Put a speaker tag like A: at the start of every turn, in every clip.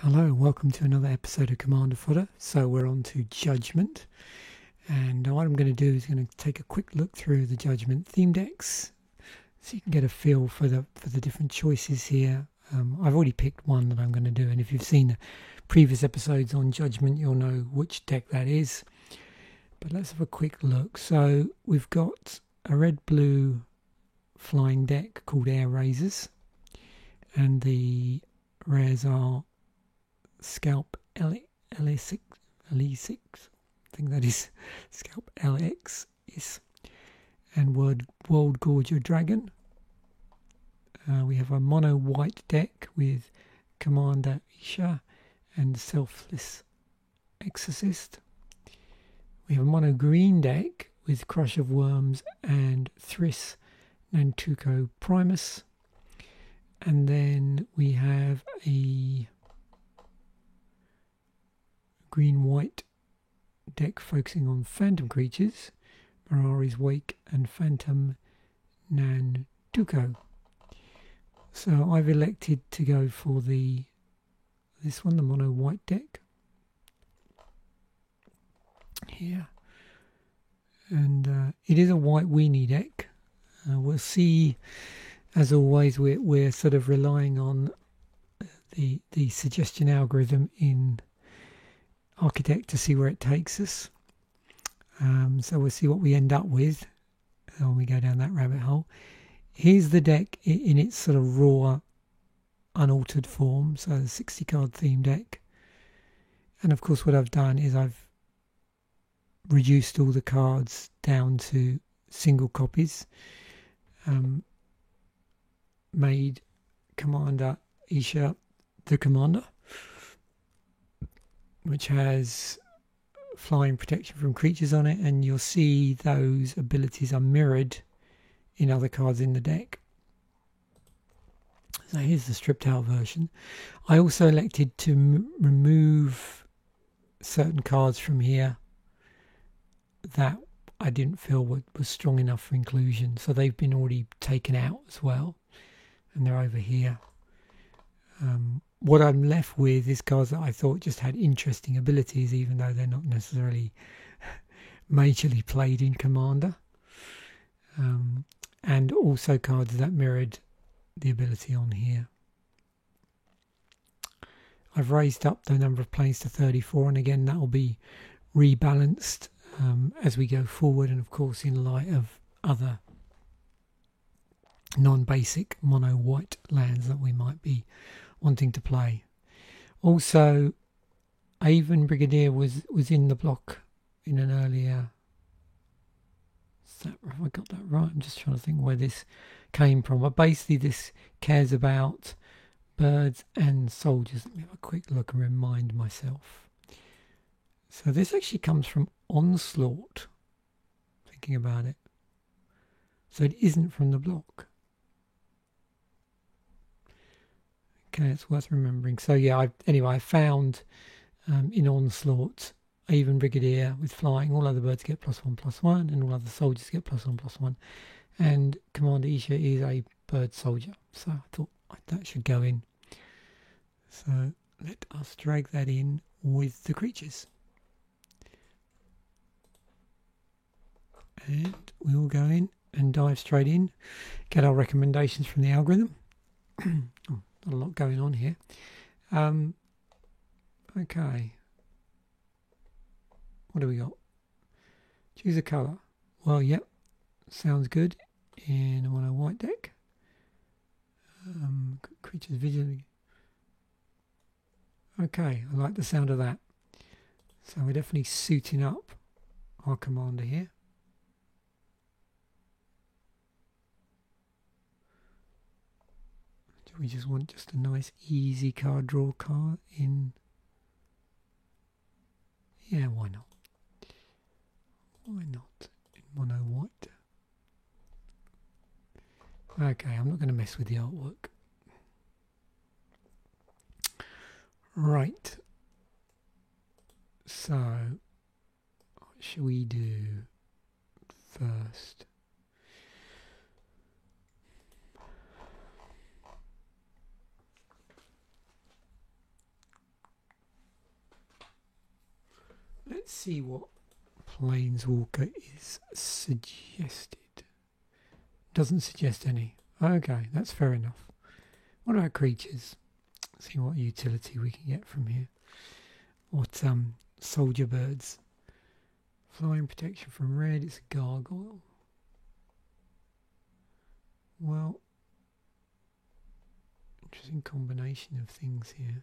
A: Hello, welcome to another episode of Commander Fodder. So we're on to Judgment, and what I'm going to do is going to take a quick look through the Judgment theme decks, so you can get a feel for the different choices here. I've already picked one that I'm going to do, and if you've seen the previous episodes on Judgment, you'll know which deck that is. But let's have a quick look. So we've got a red-blue flying deck called Air Razors, and the rares are Scalp LE6, I think that is Scalp LX, yes, and World Gorger Dragon. We have a mono white deck with Commander Isha and Selfless Exorcist. We have a mono green deck with Crush of Worms and Thriss Nantuko Primus. And then we have a green-white deck focusing on phantom creatures, Mirari's Wake and Phantom Nantuko. So I've elected to go for this one, the mono white deck here, and it is a white weenie deck. We'll see. As always, we're sort of relying on the suggestion algorithm in Architect to see where it takes us. So we'll see what we end up with when we go down that rabbit hole. Here's the deck in its sort of raw, unaltered form. So the 60 card theme deck. And of course what I've done is I've reduced all the cards down to single copies. Made Commander Isha the Commander, which has flying protection from creatures on it, and you'll see those abilities are mirrored in other cards in the deck. So here's the stripped out version. I also elected to remove certain cards from here that I didn't feel was strong enough for inclusion, so they've been already taken out as well, and they're over here. What I'm left with is cards that I thought just had interesting abilities, even though they're not necessarily majorly played in Commander, and also cards that mirrored the ability on here. I've raised up the number of planes to 34, and again that will be rebalanced as we go forward, and of course in light of other non-basic mono white lands that we might be wanting to play. Also, Aven Brigadier was in the block in an earlier. Have I got that right? I'm just trying to think where this came from. But basically, this cares about birds and soldiers. Let me have a quick look and remind myself. So this actually comes from Onslaught. Thinking about it, so it isn't from the block. Okay, it's worth remembering. So yeah, I found in Onslaught Aven Brigadier with flying, all other birds get +1/+1, and all other soldiers get +1/+1. And Commander Isha is a bird soldier, so I thought that should go in. So let us drag that in with the creatures. And we will go in and dive straight in, get our recommendations from the algorithm. A lot going on here. Okay. What do we got? Choose a colour. Well, yep. Sounds good. In a mono white deck. Creatures visually. Okay, I like the sound of that. So we're definitely suiting up our commander here. We just want just a nice easy card draw card in. Yeah, why not? Why not? In mono white. Okay, I'm not going to mess with the artwork. Right. So, what should we do first? let's see what Planeswalker is suggested. Doesn't suggest any. Okay, that's fair enough. What about creatures? See what utility we can get from here. What soldier birds? Flying protection from red. It's a gargoyle. Well, interesting combination of things here.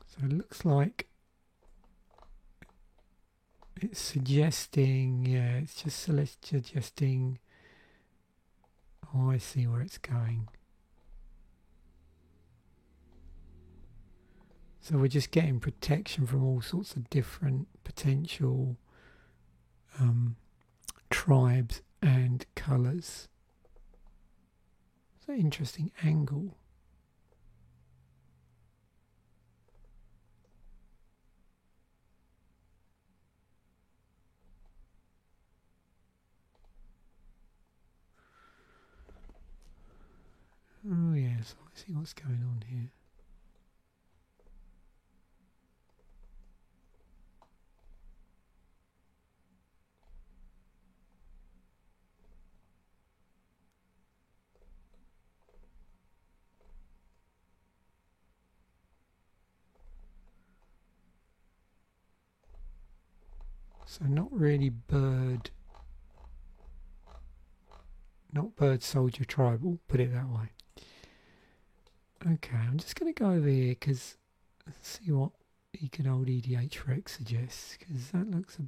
A: So it looks like it's suggesting, yeah, it's just suggesting, oh, I see where it's going. So we're just getting protection from all sorts of different potential tribes and colours. It's an interesting angle. Oh yes, I see what's going on here. So not really bird, not bird soldier tribal, put it that way. Okay, I'm just going to go over here because let's see what you can old EDH Rex suggests, because that looks a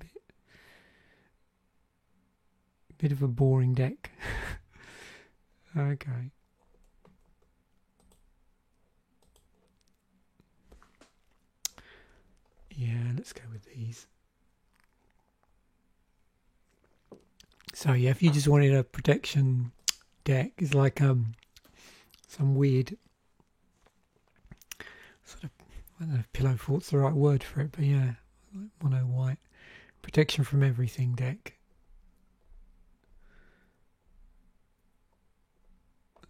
A: bit of a boring deck. Okay. Yeah, let's go with these. So yeah, if you just wanted a protection deck, it's like some weird sort of, I don't know if pillow fort's the right word for it, but yeah, like mono white protection from everything deck.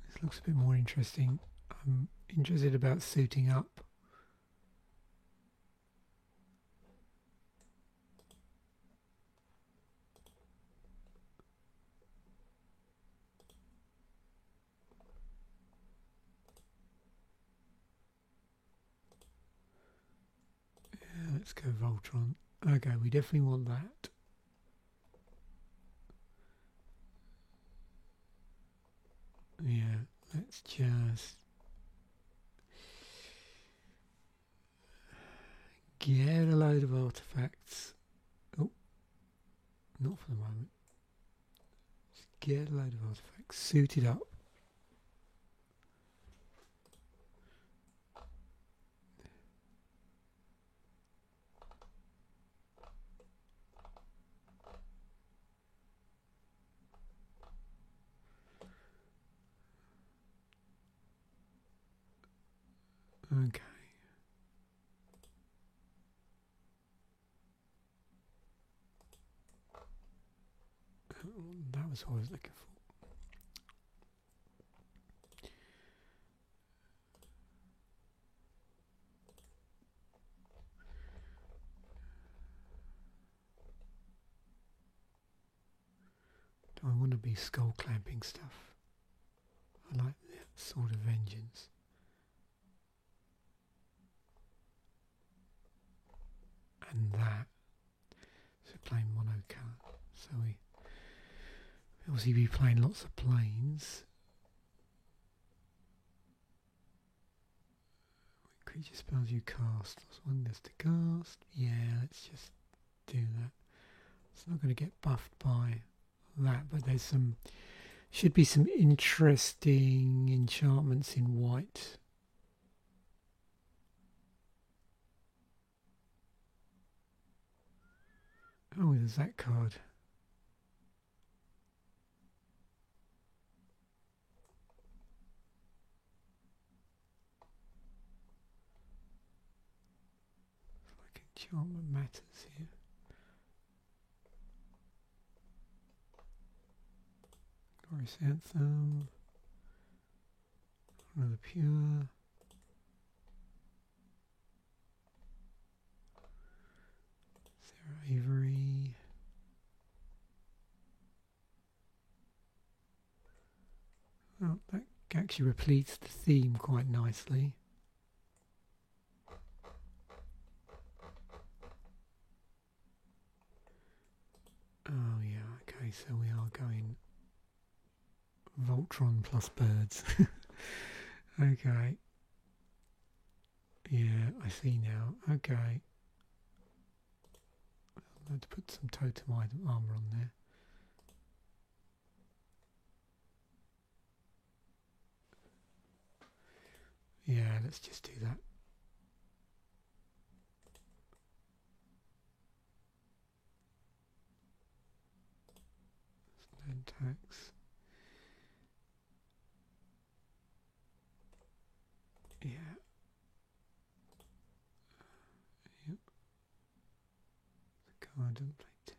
A: This looks a bit more interesting. I'm interested about suiting up. Yeah, let's go Voltron. Okay, we definitely want that. Yeah, let's just get a load of artifacts. Oh, not for the moment. Just get a load of artifacts suited up. Okay. That was what I was looking for. Do I want to be skull clamping stuff? I like that sort of vengeance. And that. So playing mono color. So we obviously be playing lots of planes. Creature spells you cast. That's one less to cast. Yeah, let's just do that. It's not going to get buffed by that, but there's some, should be some interesting enchantments in white. Oh, there's that card. It's like enchantment matters here. Chrysanthemum. Another pure. Sarah Avery. Well, that actually repletes the theme quite nicely. Oh yeah, okay, so we are going Voltron plus birds. Okay. Yeah, I see now. Okay. I'll have to put some totem armor on there. Yeah, let's just do that. Tax. Yeah. Yep. The card and plate.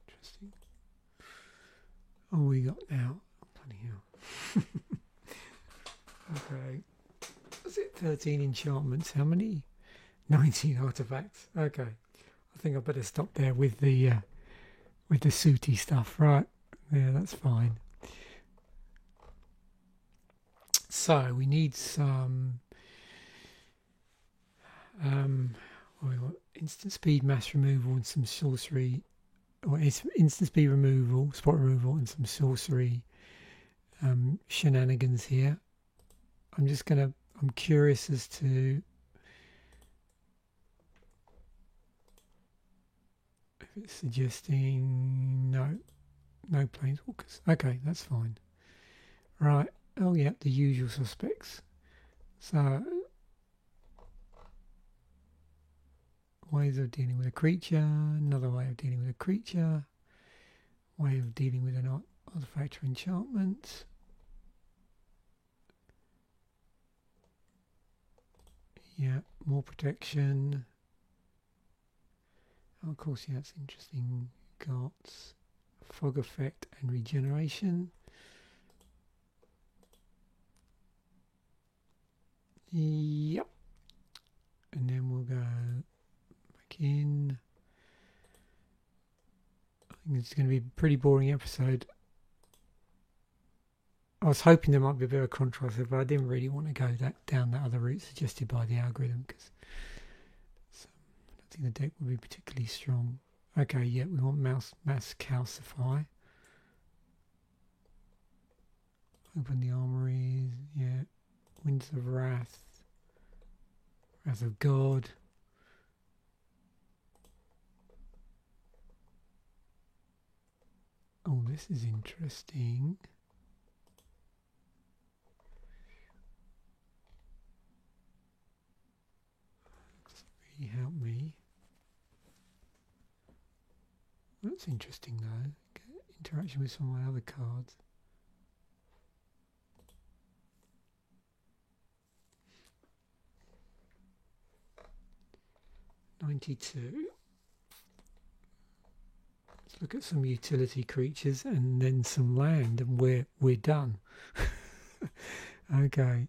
A: Interesting. Oh, we got now. Bloody hell. Okay. Was it 13 enchantments? How many? 19 artifacts. Okay. I think I better stop there with the sooty stuff. Right. Yeah, that's fine. So we need some instant speed mass removal and some sorcery, or instant speed removal, spot removal, and some sorcery shenanigans here. I'm curious as to if it's suggesting no planeswalkers. Okay, that's fine. Right. Oh yeah, the usual suspects. So ways of dealing with a creature, another way of dealing with a creature, way of dealing with an artifact or enchantment. Yeah, more protection. Oh, of course, yeah, that's interesting. Got fog effect and regeneration. Yep. And then we'll go back in. I think it's going to be a pretty boring episode. I was hoping there might be a bit of contrast, but I didn't really want to go down that other route suggested by the algorithm, because I don't think the deck would be particularly strong. Okay, yeah, we want mass calcify. Open the armories, yeah. Winds of Wrath. Wrath of God. Oh, this is interesting. Doesn't really help me. That's interesting though. Interaction with some of my other cards. $92. Let's look at some utility creatures and then some land, and we're done. Okay.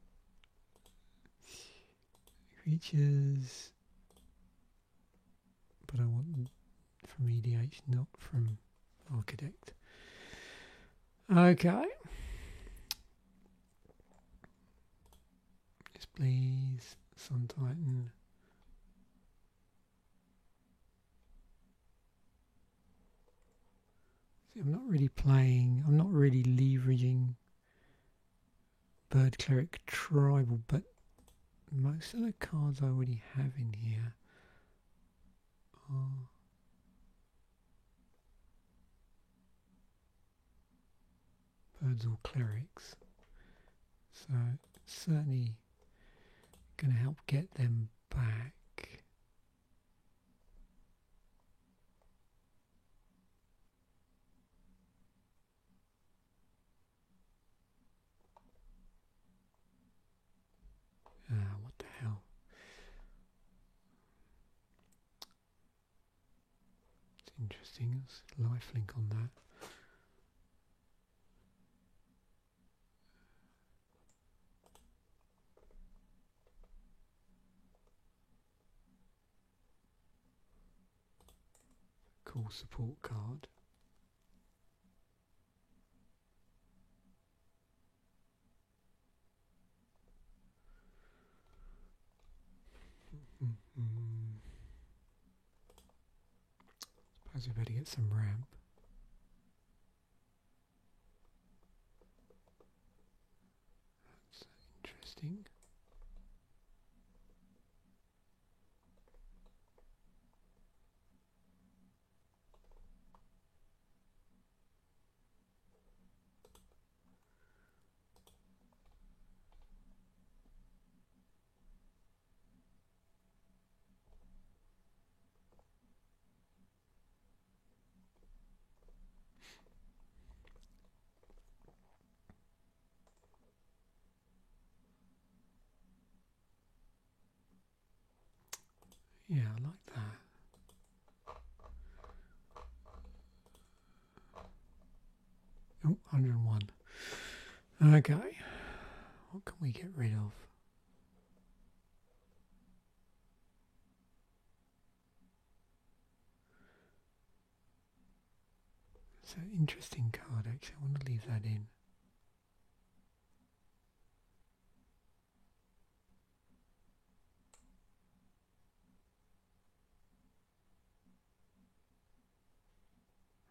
A: Creatures, but I want from EDH, not from Architect. Okay. Yes, please. Sun Titan. See, I'm not really leveraging Bird Cleric Tribal, but most of the cards I already have in here are birds or clerics, so it's certainly going to help get them back. What the hell? It's interesting. There's lifelink on that. full support card. Suppose we better get some ramp. That's interesting. Yeah, I like that. Oh, 101. Okay. What can we get rid of? It's an interesting card, actually. I want to leave that in.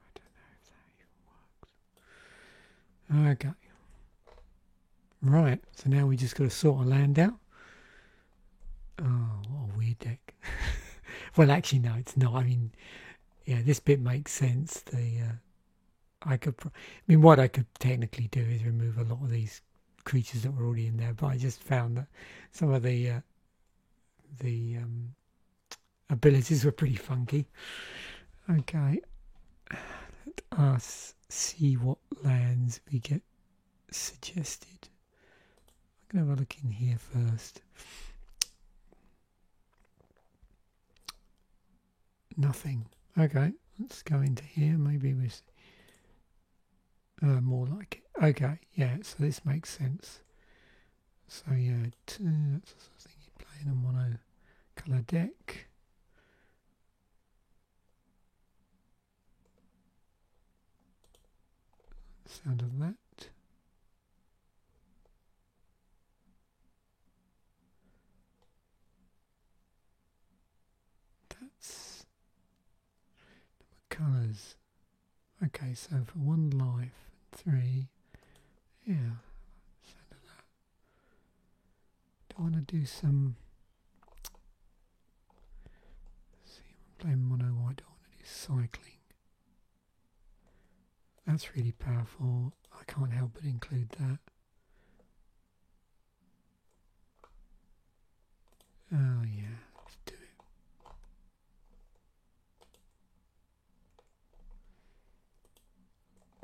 A: I don't know if that even works. Okay. Right, so now we just got to sort a land out. Oh, what a weird deck. Well, actually, no, it's not. I mean, yeah, this bit makes sense. What I could technically do is remove a lot of these creatures that were already in there, but I just found that some of the abilities were pretty funky. Okay, let us see what lands we get suggested. I'm going to have a look in here first. Nothing. Okay, let's go into here. Maybe we see more like it. Okay, yeah, so this makes sense. So yeah, that's the sort of thing you play in a mono colour deck. Sound of that. That's colours. Okay, so for 1 life, 3, yeah, sound of that. Do I want to do some? See, I'm playing mono white. Do I want to do cycling? That's really powerful. I can't help but include that. Oh yeah, let's do it.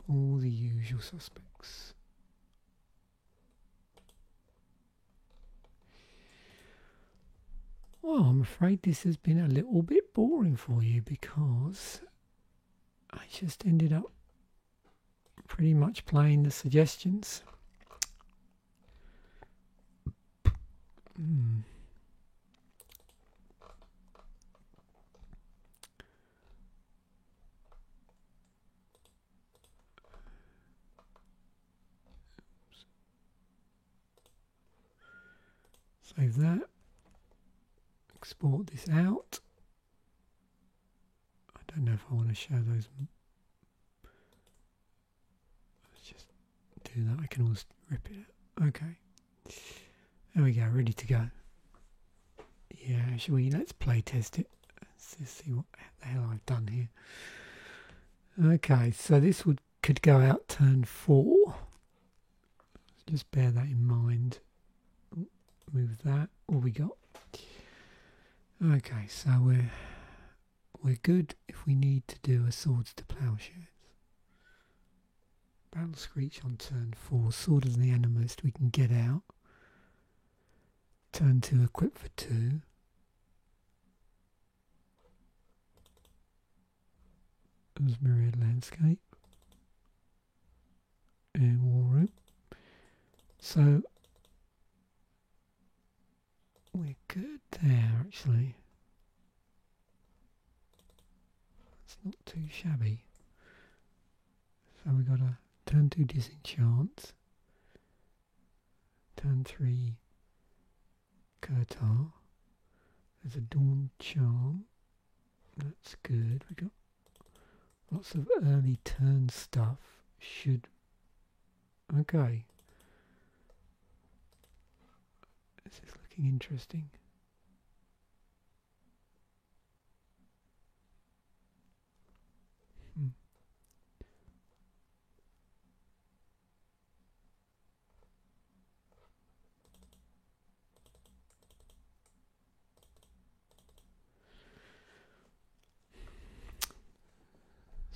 A: All the usual suspects. Well, I'm afraid this has been a little bit boring for you because I just ended up pretty much playing the suggestions. Save that. Export this out. I don't know if I want to show those. Let's just do that. I can always rip it out. Okay. There we go. Ready to go. Yeah, shall we? Let's play test it. Let's just see what the hell I've done here. Okay, so this could go out turn 4. Just bear that in mind. Move that. What we got? Okay, so we're good if we need to do a Swords to Plowshares. Battle Screech on turn 4. Sword of the Animist we can get out. Turn 2 equip for 2. There's Myriad Landscape. And War Room. So we're good there actually. That's not too shabby. So we got a turn 2 disenchant, turn 3 Kurtar. There's a Dawn Charm. That's good. We got lots of early turn stuff. Should okay. This is looking interesting.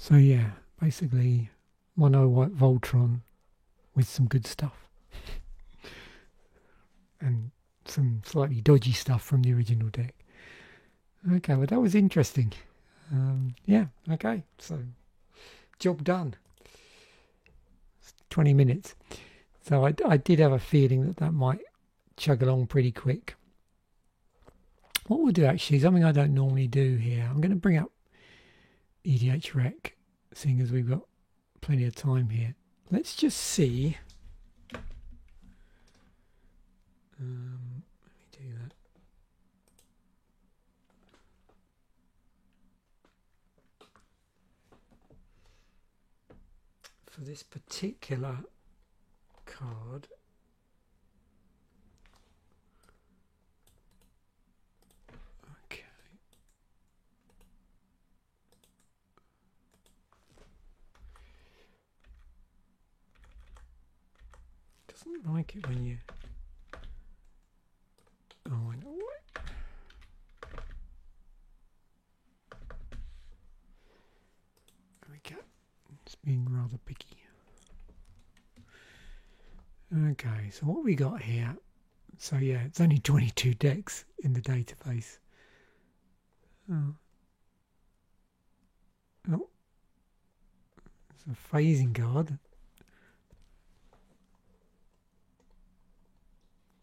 A: So yeah, basically mono white Voltron with some good stuff and some slightly dodgy stuff from the original deck. Okay, well that was interesting. Yeah, okay, so job done. 20 minutes. So I did have a feeling that that might chug along pretty quick. What we'll do actually, something I don't normally do here, I'm going to bring up EDH Rec, seeing as we've got plenty of time here. Let's just see. Let me do that. For this particular card, okay. Doesn't like it when you. Oh, I know what. There we go. It's being rather picky. Okay, so what we got here? So yeah, it's only 22 decks in the database. Oh. Oh. It's a phasing card.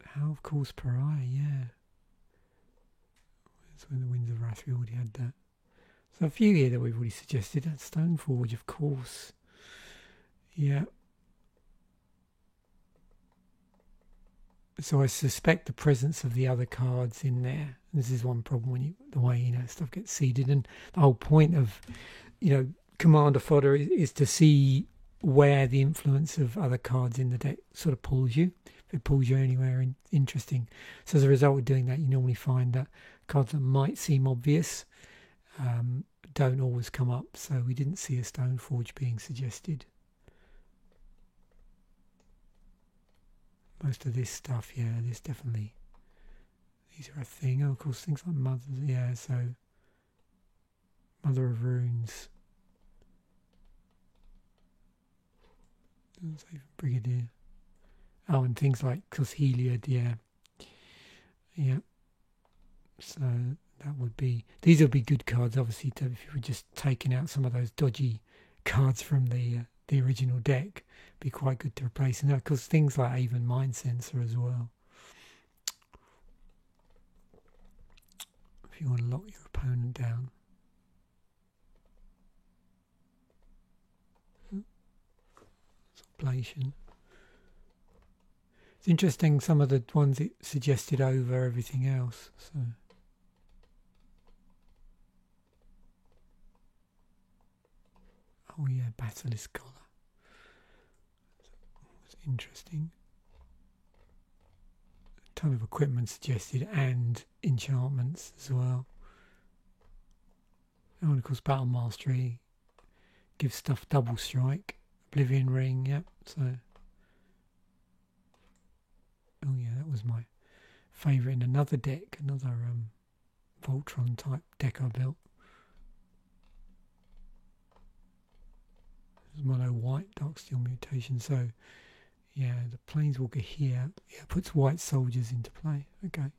A: How of course Pariah, yeah. That's when the Winds of Wrath, we already had that. So a few here that we've already suggested. That's Stoneforge, of course. Yeah. So I suspect the presence of the other cards in there. This is one problem when the way stuff gets seeded, and the whole point of Commander fodder is to see where the influence of other cards in the deck sort of pulls you. If it pulls you anywhere interesting. So as a result of doing that, you normally find that cards that might seem obvious don't always come up. So we didn't see a Stoneforge being suggested. Most of this stuff, yeah, there's definitely, these are a thing. Oh, of course, things like Mothers, yeah, so Mother of Runes. Brigadier. Oh, and things like Heliod, yeah. Yeah. So that would be, these would be good cards, obviously, if you were just taking out some of those dodgy cards from the original deck. Be quite good to replace. And of course, things like Aven Mind Sensor as well. If you want to lock your opponent down. Oblation. It's interesting, some of the ones it suggested over everything else. So. Oh yeah, Basilisk Collar. That's interesting. A ton of equipment suggested and enchantments as well. Oh, and of course Battle Mastery gives stuff double strike. Oblivion Ring, yep, so. Oh yeah, that was my favourite in another deck, another Voltron type deck I built. Mono white Darksteel Mutation. So yeah, the Planeswalker here, yeah, puts white soldiers into play. Okay.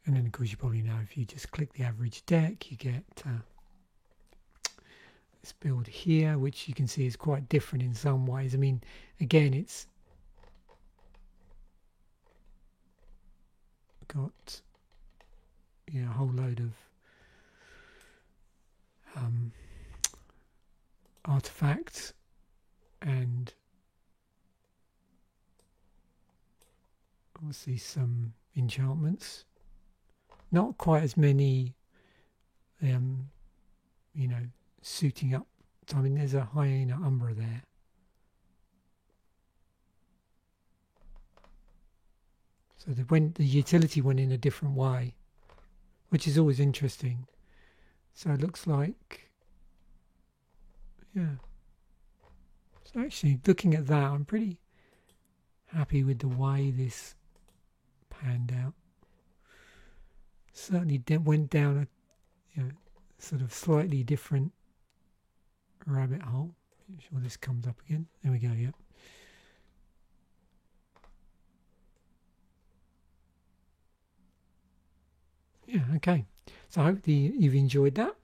A: And then of course you probably know if you just click the average deck, you get this build here, which you can see is quite different in some ways. I mean, again, it's got a whole load of artifacts and obviously some enchantments. Not quite as many, suiting up. I mean, there's a Hyena Umbra there. So the utility went in a different way, which is always interesting. So it looks like, yeah. So actually, looking at that, I'm pretty happy with the way this panned out. Certainly went down a sort of slightly different rabbit hole. Make sure this comes up again. There we go. Yep. Yeah, okay. So I hope you've enjoyed that.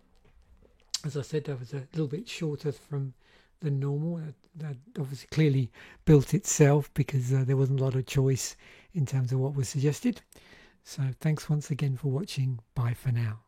A: As I said, that was a little bit shorter than normal. That obviously clearly built itself because there wasn't a lot of choice in terms of what was suggested. So thanks once again for watching. Bye for now.